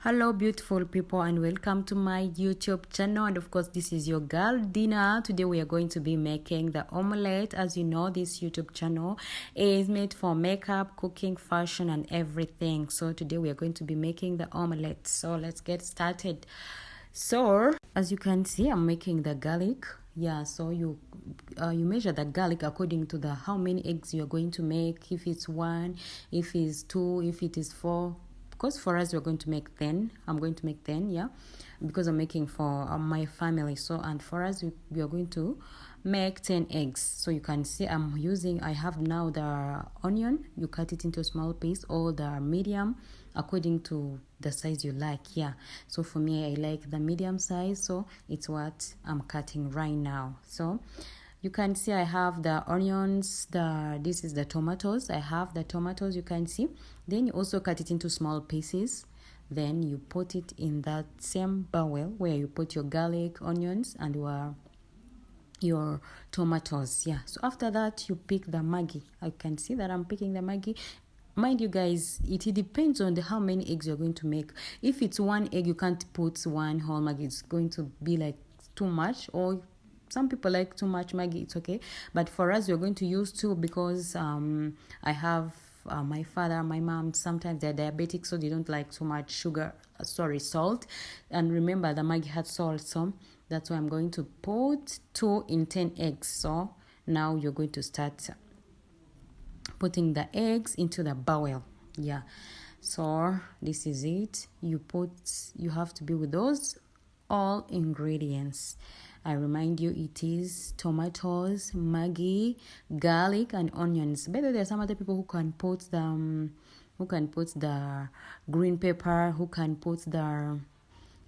Hello beautiful people, and welcome to my YouTube channel. And of course, this is your girl Dina. Today we are going to be making the omelette. As you know, this YouTube channel is made for makeup, cooking, fashion and everything. So today we are going to be making the omelette. So let's get started. So as you can see, I'm making the garlic. So you measure the garlic according to the how many eggs you're going to make. If it's 1, if it's 2, if it is 4. Because for us we're going to make 10. I'm going to make 10, because I'm making for my family. So, and for us we are going to make 10 eggs. So you can see I have now the onion. You cut it into a small piece, or the medium, according to the size you like. So for me, I like the medium size, so it's what I'm cutting right now. So you can see I have the onions, this is the tomatoes. I have the tomatoes, you can see. Then you also cut it into small pieces. Then you put it in that same bowl where you put your garlic, onions, and your tomatoes. So after that, you pick the Maggi. I can see that I'm picking the Maggi. Mind you guys, it depends on how many eggs you're going to make. If it's 1 egg, you can't put 1 whole Maggi. It's going to be like too much, or some people like too much Maggi, it's okay. But for us, we're going to use 2 because I have my father, my mom, sometimes they're diabetic, so they don't like too much salt. And remember, the Maggi had salt, so that's why I'm going to put 2 in 10 eggs. So now you're going to start putting the eggs into the bowl. So this is it. You have to be with those all ingredients. I remind you, it is tomatoes, Maggi, garlic, and onions. By the way, there are some other people who can put the green pepper, who can put the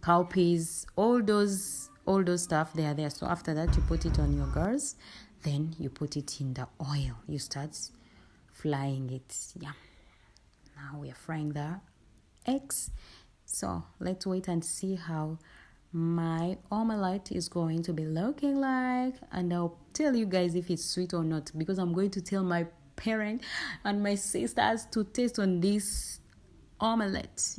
cowpeas, all those stuff. They are there. So after that, you put it on your girls. Then you put it in the oil. You start frying it. Now we are frying the eggs. So let's wait and see how my omelette is going to be looking like, and I'll tell you guys if it's sweet or not, because I'm going to tell my parents and my sisters to taste on this omelette.